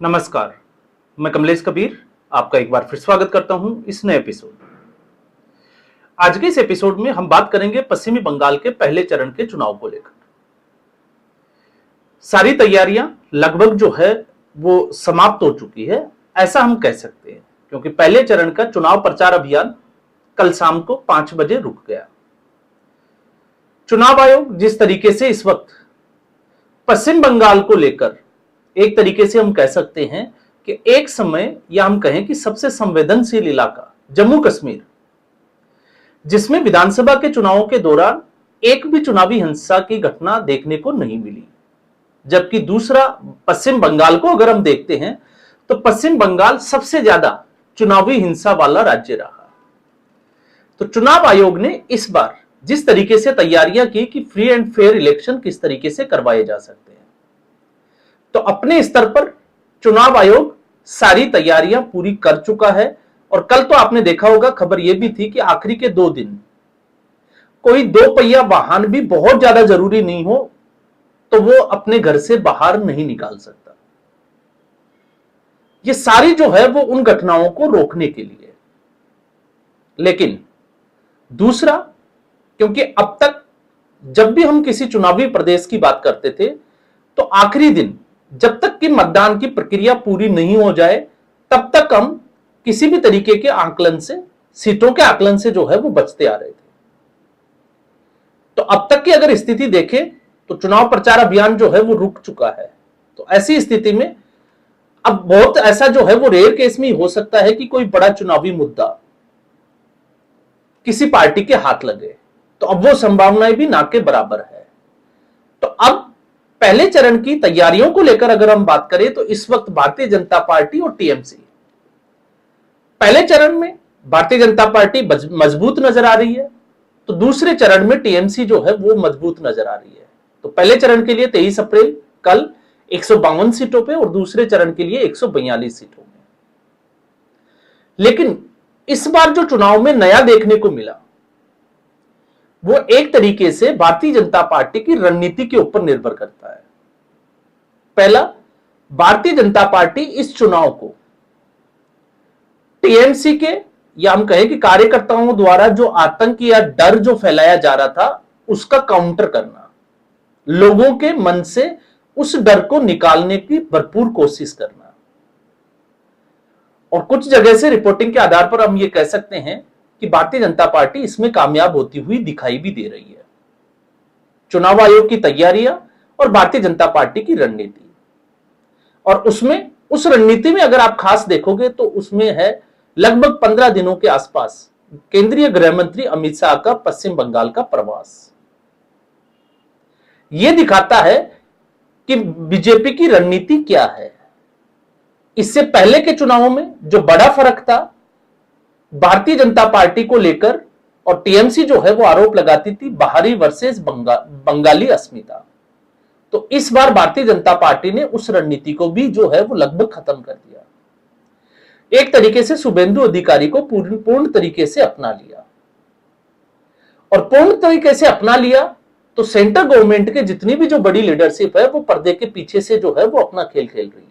नमस्कार, मैं कमलेश कबीर आपका एक बार फिर स्वागत करता हूं इस नए एपिसोड में। आज के इस एपिसोड में हम बात करेंगे पश्चिमी बंगाल के पहले चरण के चुनाव को लेकर। सारी तैयारियां लगभग जो है वो समाप्त हो चुकी है, ऐसा हम कह सकते हैं, क्योंकि पहले चरण का चुनाव प्रचार अभियान कल शाम को 5 बजे रुक गया। चुनाव आयोग जिस तरीके से इस वक्त पश्चिम बंगाल को लेकर एक तरीके से हम कह सकते हैं कि एक समय या हम कहें कि सबसे संवेदनशील इलाका जम्मू कश्मीर, जिसमें विधानसभा के चुनावों के दौरान एक भी चुनावी हिंसा की घटना देखने को नहीं मिली, जबकि दूसरा पश्चिम बंगाल को अगर हम देखते हैं तो पश्चिम बंगाल सबसे ज्यादा चुनावी हिंसा वाला राज्य रहा। तो चुनाव आयोग ने इस बार जिस तरीके से तैयारियां की कि फ्री एंड फेयर इलेक्शन किस तरीके से करवाए जा सकते हैं, तो अपने स्तर पर चुनाव आयोग सारी तैयारियां पूरी कर चुका है। और कल तो आपने देखा होगा, खबर यह भी थी कि आखिरी के 2 दिन कोई 2 पहिया वाहन भी बहुत ज्यादा जरूरी नहीं हो तो वो अपने घर से बाहर नहीं निकाल सकता। ये सारी जो है वो उन घटनाओं को रोकने के लिए। लेकिन दूसरा, क्योंकि अब तक जब भी हम किसी चुनावी प्रदेश की बात करते थे तो आखिरी दिन जब तक कि मतदान की प्रक्रिया पूरी नहीं हो जाए तब तक हम किसी भी तरीके के आकलन से, सीटों के आकलन से जो है वो बचते आ रहे थे। तो अब तक की अगर स्थिति देखें तो चुनाव प्रचार अभियान जो है वो रुक चुका है। तो ऐसी स्थिति में अब बहुत ऐसा जो है वो रेयर केस में हो सकता है कि कोई बड़ा चुनावी मुद्दा किसी पार्टी के हाथ लगे, तो अब वो संभावनाएं भी ना के बराबर है। तो अब पहले चरण की तैयारियों को लेकर अगर हम बात करें तो इस वक्त भारतीय जनता पार्टी और टीएमसी, पहले चरण में भारतीय जनता पार्टी मजबूत नजर आ रही है, तो दूसरे चरण में टीएमसी जो है वो मजबूत नजर आ रही है। तो पहले चरण के लिए 23 अप्रैल कल 152 सीटों पे और दूसरे चरण के लिए 142 सीटों में। लेकिन इस बार जो चुनाव में नया देखने को मिला वो एक तरीके से भारतीय जनता पार्टी की रणनीति के ऊपर निर्भर करता है। पहला, भारतीय जनता पार्टी इस चुनाव को टीएमसी के या हम कहें कि कार्यकर्ताओं द्वारा जो आतंक या डर जो फैलाया जा रहा था उसका काउंटर करना, लोगों के मन से उस डर को निकालने की भरपूर कोशिश करना। और कुछ जगह से रिपोर्टिंग के आधार पर हम ये कह सकते हैं कि भारतीय जनता पार्टी इसमें कामयाब होती हुई दिखाई भी दे रही है। चुनाव आयोग की तैयारियां और भारतीय जनता पार्टी की रणनीति, और उसमें उस रणनीति में अगर आप खास देखोगे तो उसमें है लगभग 15 दिनों के आसपास केंद्रीय गृह मंत्री अमित शाह का पश्चिम बंगाल का प्रवास। यह दिखाता है कि बीजेपी की रणनीति क्या है। इससे पहले के चुनावों में जो बड़ा फर्क था भारतीय जनता पार्टी को लेकर, और टीएमसी जो है वो आरोप लगाती थी बाहरी वर्सेस बंगाली अस्मिता, तो इस बार भारतीय जनता पार्टी ने उस रणनीति को भी जो है वो लगभग खत्म कर दिया। एक तरीके से शुभेंदु अधिकारी को पूर्ण तरीके से अपना लिया, और पूर्ण तरीके से अपना लिया तो सेंट्रल गवर्नमेंट के जितनी भी जो बड़ी लीडरशिप है वो पर्दे के पीछे से जो है वो अपना खेल खेल रही है,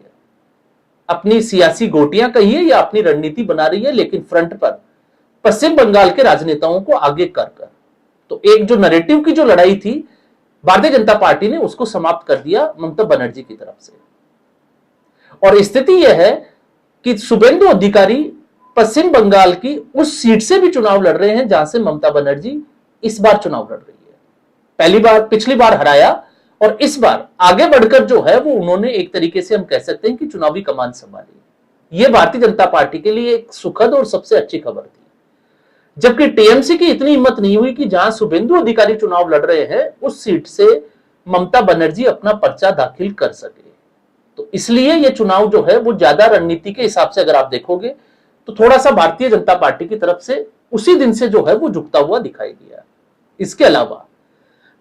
अपनी सियासी गोटियां कहिए या अपनी रणनीति बना रही है, लेकिन फ्रंट पर पश्चिम बंगाल के राजनेताओं को आगे कर। तो एक जो नैरेटिव की जो लड़ाई थी भारतीय जनता पार्टी ने उसको समाप्त कर दिया ममता बनर्जी की तरफ से। और स्थिति यह है कि शुभेंदु अधिकारी पश्चिम बंगाल की उस सीट से भी चुनाव लड़ रहे हैं जहां से ममता बनर्जी इस बार चुनाव लड़ रही है। पिछली बार हराया, और इस बार आगे बढ़कर जो है वो उन्होंने एक तरीके से हम कह सकते हैं कि चुनावी कमान संभाली। ये भारतीय जनता पार्टी के लिए एक सुखद और सबसे अच्छी खबर थी। जबकि टीएमसी की इतनी हिम्मत नहीं हुई कि जहां शुभेंदु अधिकारी चुनाव लड़ रहे हैं उस सीट से ममता बनर्जी अपना पर्चा दाखिल कर सके। तो इसलिए यह चुनाव जो है वो ज्यादा रणनीति के हिसाब से अगर आप देखोगे तो थोड़ा सा भारतीय जनता पार्टी की तरफ से उसी दिन से जो है वो झुकता हुआ दिखाई दिया। इसके अलावा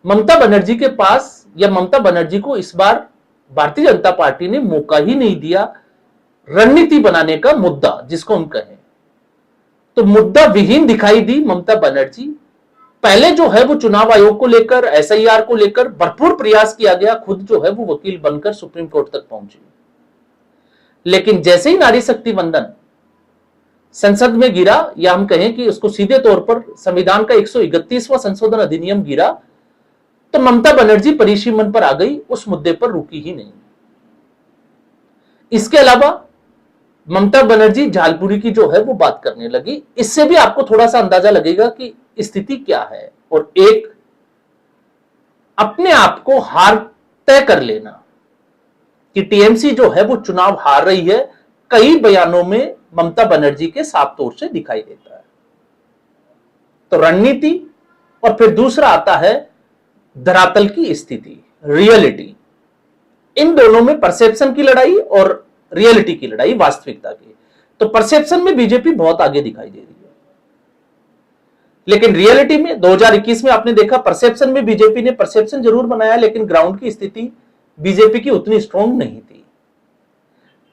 ममता बनर्जी के पास, या ममता बनर्जी को इस बार भारतीय जनता पार्टी ने मौका ही नहीं दिया रणनीति बनाने का, मुद्दा जिसको हम कहें, तो मुद्दा विहीन दिखाई दी ममता बनर्जी। पहले जो है वो चुनाव आयोग को लेकर, एसआईआर को लेकर भरपूर प्रयास किया गया, खुद जो है वो वकील बनकर सुप्रीम कोर्ट तक पहुंची, लेकिन जैसे ही नारी शक्ति वंदन संसद में गिरा, या हम कहें कि उसको सीधे तौर पर संविधान का 131वां संशोधन अधिनियम गिरा, तो ममता बनर्जी परीक्षी मन पर आ गई, उस मुद्दे पर रुकी ही नहीं। इसके अलावा ममता बनर्जी झालपुरी की जो है वो बात करने लगी। इससे भी आपको थोड़ा सा अंदाजा लगेगा कि स्थिति क्या है। और एक अपने आप को हार तय कर लेना कि टीएमसी जो है वो चुनाव हार रही है, कई बयानों में ममता बनर्जी के साफ तौर से दिखाई देता है। तो रणनीति, और फिर दूसरा आता है धरातल की स्थिति, रियलिटी। इन दोनों में परसेप्शन की लड़ाई और रियलिटी की लड़ाई, वास्तविकता की। तो परसेप्शन में बीजेपी बहुत आगे दिखाई दे रही है, लेकिन रियलिटी में 2021 में आपने देखा परसेप्शन में बीजेपी ने परसेप्शन जरूर बनाया, लेकिन ग्राउंड की स्थिति बीजेपी की उतनी स्ट्रांग नहीं थी।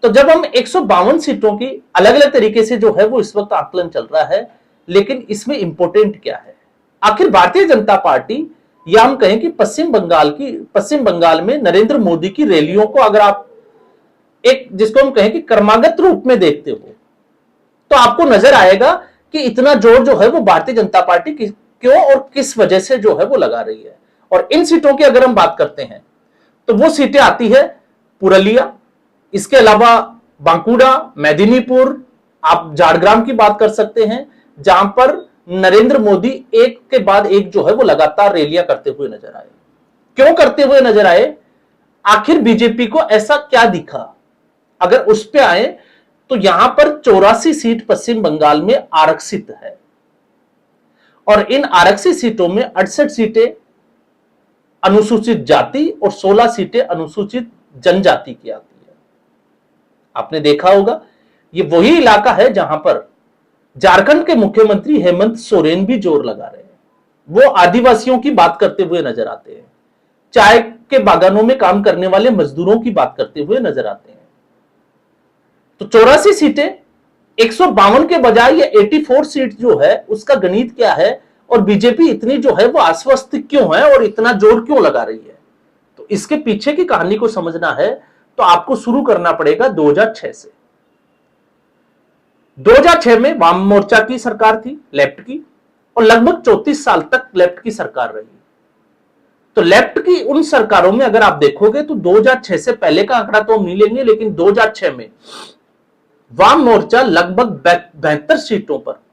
तो जब हम 152 सीटों की अलग अलग तरीके से जो है वो इस वक्त आकलन चल रहा है, लेकिन इसमें इंपॉर्टेंट क्या है? आखिर भारतीय जनता पार्टी, या हम कहें कि पश्चिम बंगाल में नरेंद्र मोदी की रैलियों को अगर आप एक, जिसको हम कहें कि क्रमागत रूप में देखते हो, तो आपको नजर आएगा कि इतना जोर जो है वो भारतीय जनता पार्टी क्यों और किस वजह से जो है वो लगा रही है। और इन सीटों की अगर हम बात करते हैं तो वो सीटें आती है पुरुलिया, इसके अलावा बांकुड़ा, मेदिनीपुर, आप झारग्राम की बात कर सकते हैं, जहां पर नरेंद्र मोदी एक के बाद एक जो है वो लगातार रैलियां करते हुए नजर आए। क्यों करते हुए नजर आए? आखिर बीजेपी को ऐसा क्या दिखा? अगर उस पे आए तो यहां पर 84 सीट पश्चिम बंगाल में आरक्षित है, और इन आरक्षित सीटों में 68 सीटें अनुसूचित जाति और 16 सीटें अनुसूचित जनजाति की आती है। आपने देखा होगा ये वही इलाका है जहां पर झारखंड के मुख्यमंत्री हेमंत सोरेन भी जोर लगा रहे हैं। वो आदिवासियों की बात करते हुए नजर आते हैं, चाय के बागानों में काम करने वाले मजदूरों की बात करते हुए नजर आते हैं। तो 84 सीटें 152 के बजाय ये 84 सीट जो है उसका गणित क्या है, और बीजेपी इतनी जो है वो आश्वस्त क्यों है और इतना जोर क्यों लगा रही है? तो इसके पीछे की कहानी को समझना है तो आपको शुरू करना पड़ेगा 2006 से। 2006 में वाम मोर्चा की सरकार थी, लेफ्ट की, और लगभग 34 साल तक लेफ्ट की सरकार रही। तो लेफ्ट की उन सरकारों में अगर आप देखोगे तो 2006 से पहले का आंकड़ा तो हम नहीं लेंगे, लेकिन 2006 में वाम मोर्चा लगभग 72 सीटों पर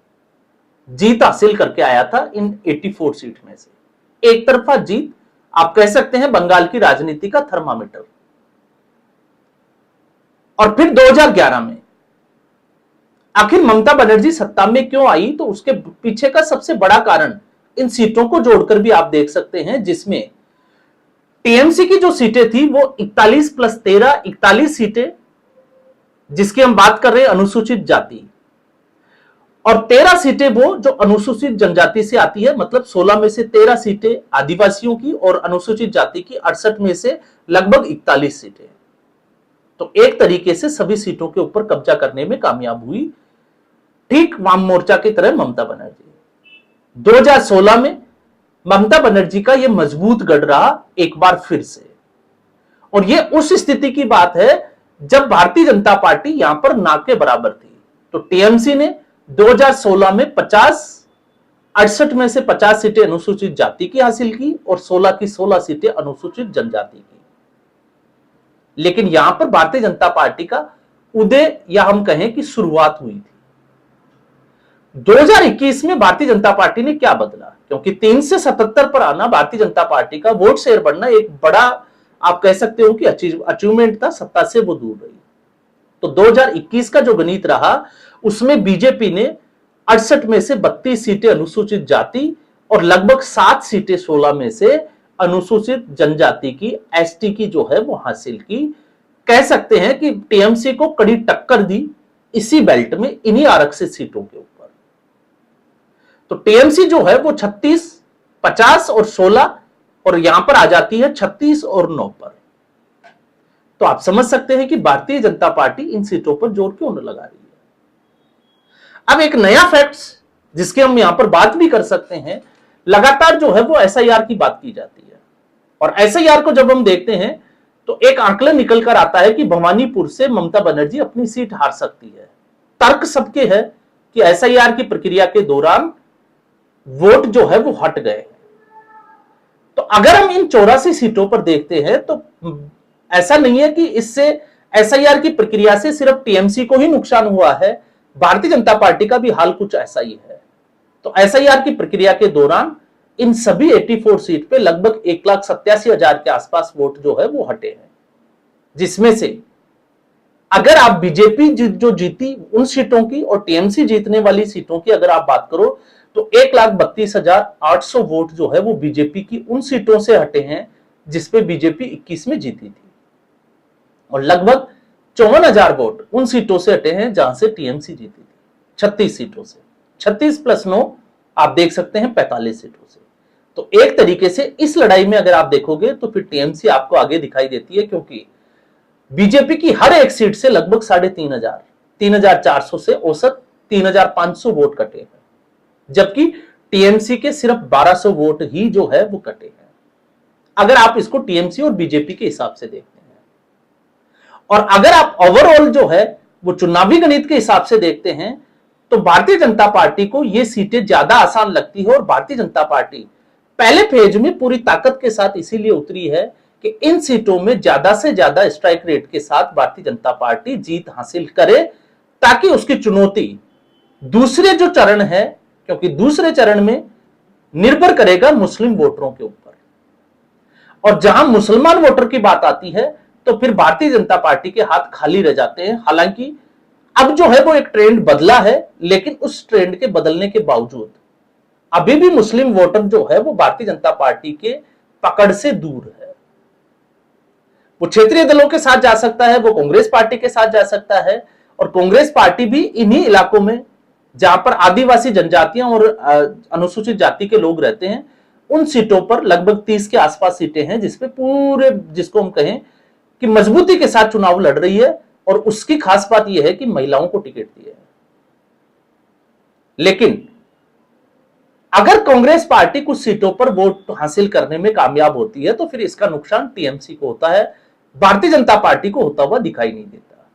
जीत हासिल करके आया था इन 84 सीट में से। एक तरफा जीत, आप कह सकते हैं बंगाल की राजनीति का थर्मामीटर। और फिर 2011 में आखिर ममता बनर्जी सत्ता में क्यों आई, तो उसके पीछे का सबसे बड़ा कारण इन सीटों को जोड़कर भी आप देख सकते हैं, जिसमें टीएमसी की जो सीटें थी वो 41 प्लस 13 41 सीटें, जिसकी हम बात कर रहे हैं अनुसूचित जाति, और 13 सीटें वो जो अनुसूचित जनजाति से आती है, मतलब 16 में से 13 सीटें आदिवासियों की और अनुसूचित जाति की 68 में से लगभग 41 सीटें। तो एक तरीके से सभी सीटों के ऊपर कब्जा करने में कामयाब हुई, ठीक वाम मोर्चा की तरह ममता बनर्जी। 2016 में ममता बनर्जी का यह मजबूत गढ़ रहा एक बार फिर से, और यह उस स्थिति की बात है जब भारतीय जनता पार्टी यहां पर ना के बराबर थी। तो टीएमसी ने 2016 में 68 में से 50 सीटें अनुसूचित जाति की हासिल की और 16 की 16 सीटें अनुसूचित जनजाति की। लेकिन यहां पर भारतीय जनता पार्टी का उदय, या हम कहें कि शुरुआत हुई थी। 2021 में भारतीय जनता पार्टी ने क्या बदला, क्योंकि 3 से 77 पर आना भारतीय जनता पार्टी का वोट शेयर बढ़ना एक बड़ा, आप कह सकते हो कि अचीवमेंट था, सत्ता से वो दूर रही। तो 2021 का जो गणित रहा उसमें बीजेपी ने 68 में से 32 सीटें अनुसूचित जाति और लगभग 7 सीटें 16 में से अनुसूचित जनजाति की, एसटी की जो है वो हासिल की। कह सकते हैं कि टीएमसी को कड़ी टक्कर दी इसी बेल्ट में, इन्हीं आरक्षित सीटों के ऊपर। तो टीएमसी जो है वो 36, 50 और 16, और यहां पर आ जाती है 36 और 9 पर। तो आप समझ सकते हैं कि भारतीय जनता पार्टी इन सीटों पर जोर क्यों न लगा रही है। अब एक नया फैक्ट्स जिसके हम यहां पर बात भी कर सकते हैं, लगातार जो है वो एसआईआर की बात की जाती है, और एसआईआर को जब हम देखते हैं तो एक आंकलन निकल कर आता है कि भवानीपुर से ममता बनर्जी अपनी सीट हार सकती है। तर्क सबके है कि एसआईआर की प्रक्रिया के दौरान वोट जो है वो हट गए। तो अगर हम इन 84 सीटों पर देखते हैं तो ऐसा नहीं है कि इससे एसआईआर की प्रक्रिया से सिर्फ टीएमसी को ही नुकसान हुआ है, भारतीय जनता पार्टी का भी हाल कुछ ऐसा ही है। तो एसआईआर की प्रक्रिया के दौरान इन सभी 84 सीट पे लगभग 1,87,000 के आसपास वोट जो है वो हटे हैं, जिसमें से अगर आप बीजेपी जो जीती उन सीटों की और टीएमसी जीतने वाली सीटों की अगर आप बात करो तो 1,32,800 वोट जो है वो बीजेपी की उन सीटों से हटे हैं जिसपे बीजेपी 21 में जीती थी, और लगभग 54,000 वोट उन सीटों से हटे हैं जहां से टीएमसी जीती थी। 36 सीटों से, 36 + 9 आप देख सकते हैं 45 सीटों से। तो एक तरीके से इस लड़ाई में अगर आप देखोगे तो फिर टीएमसी आपको आगे दिखाई देती है, क्योंकि बीजेपी की हर एक सीट से लगभग 3,500 3,400 से औसत 3,500 वोट कटे हैं, जबकि टीएमसी के सिर्फ 1,200 वोट ही जो है वो कटे हैं, अगर आप इसको टीएमसी और बीजेपी के हिसाब से देखते हैं। और अगर आप ओवरऑल जो है वो चुनावी गणित के हिसाब से देखते हैं तो भारतीय जनता पार्टी को ये सीटें ज्यादा आसान लगती है, और भारतीय जनता पार्टी पहले फेज में पूरी ताकत के साथ इसीलिए उतरी है कि इन सीटों में ज्यादा से ज्यादा स्ट्राइक रेट के साथ भारतीय जनता पार्टी जीत हासिल करे, ताकि उसकी चुनौती दूसरे जो चरण है, क्योंकि दूसरे चरण में निर्भर करेगा मुस्लिम वोटरों के ऊपर, और जहां मुसलमान वोटर की बात आती है तो फिर भारतीय जनता पार्टी के हाथ खाली रह जाते हैं। हालांकि अब जो है वो एक ट्रेंड बदला है, लेकिन उस ट्रेंड के बदलने के बावजूद अभी भी मुस्लिम वोटर जो है वो भारतीय जनता पार्टी के पकड़ से दूर है। वो क्षेत्रीय दलों के साथ जा सकता है, वो कांग्रेस पार्टी के साथ जा सकता है, और कांग्रेस पार्टी भी इन्हीं इलाकों में जहां पर आदिवासी जनजातियां और अनुसूचित जाति के लोग रहते हैं उन सीटों पर लगभग 30 के आसपास सीटें हैं जिसपे पूरे, जिसको हम कहें कि मजबूती के साथ चुनाव लड़ रही है, और उसकी खास बात यह है कि महिलाओं को टिकट दिए है। लेकिन अगर कांग्रेस पार्टी कुछ सीटों पर वोट हासिल करने में कामयाब होती है तो फिर इसका नुकसान टीएमसी को होता है, भारतीय जनता पार्टी को होता हुआ दिखाई नहीं देता।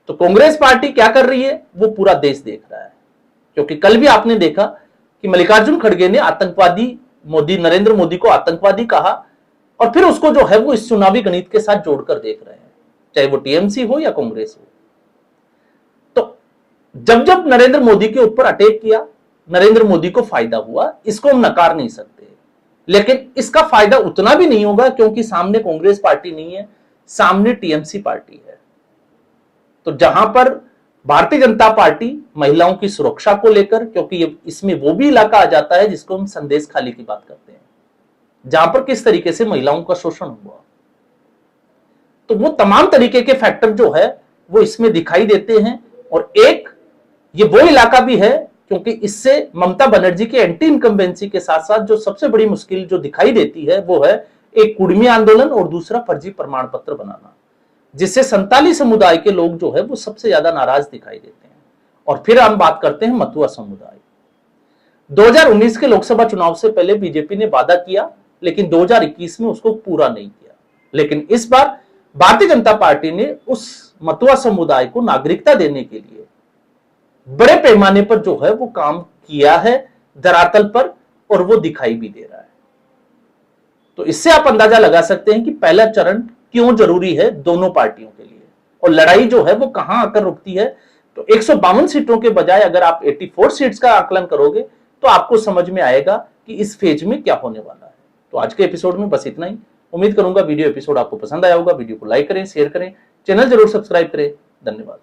तो कांग्रेस पार्टी क्या कर रही है वो पूरा देश देख रहा है, क्योंकि कल भी आपने देखा कि मल्लिकार्जुन खड़गे ने आतंकवादी नरेंद्र मोदी को आतंकवादी कहा, और फिर उसको जो है वो इस चुनावी गणित के साथ जोड़कर देख रहे हैं, चाहे वो टीएमसी हो या कांग्रेस हो। तो जब जब नरेंद्र मोदी के ऊपर अटैक किया, नरेंद्र मोदी को फायदा हुआ, इसको हम नकार नहीं सकते, लेकिन इसका फायदा उतना भी नहीं होगा क्योंकि सामने कांग्रेस पार्टी नहीं है, सामने टीएमसी पार्टी है। तो जहां पर भारतीय जनता पार्टी महिलाओं की सुरक्षा को लेकर, क्योंकि इसमें वो भी इलाका आ जाता है जिसको हम संदेश खाली की बात करते हैं, जहां पर किस तरीके से महिलाओं का शोषण हुआ, तो वो तमाम तरीके के फैक्टर जो है वो इसमें दिखाई देते हैं। और एक ये वो इलाका भी है क्योंकि इससे ममता बनर्जी के एंटी इनकम्बेंसी के साथ साथ जो सबसे बड़ी मुश्किल जो दिखाई देती है वो है एक कुर्मी आंदोलन और दूसरा फर्जी प्रमाण पत्र बनाना, जिससे संताली समुदाय के लोग जो है वो सबसे ज्यादा नाराज दिखाई देते हैं। और फिर हम बात करते हैं मथुआ समुदाय। 2019 के लोकसभा चुनाव से पहले बीजेपी ने वादा किया, लेकिन 2021 में उसको पूरा नहीं किया। लेकिन इस बार भारतीय जनता पार्टी ने उस मथुआ समुदाय को नागरिकता देने के लिए बड़े पैमाने पर जो है वो काम किया है धरातल पर, और वो दिखाई भी दे रहा है। तो इससे आप अंदाजा लगा सकते हैं कि पहला चरण क्यों जरूरी है दोनों पार्टियों के लिए, और लड़ाई जो है वो कहां आकर रुकती है। तो 152 सीटों के बजाय अगर आप 84 सीट्स का आकलन करोगे तो आपको समझ में आएगा कि इस फेज में क्या होने वाला है। तो आज के एपिसोड में बस इतना ही। उम्मीद करूंगा वीडियो एपिसोड आपको पसंद आया होगा। वीडियो को लाइक करें, शेयर करें, चैनल जरूर सब्सक्राइब करें। धन्यवाद।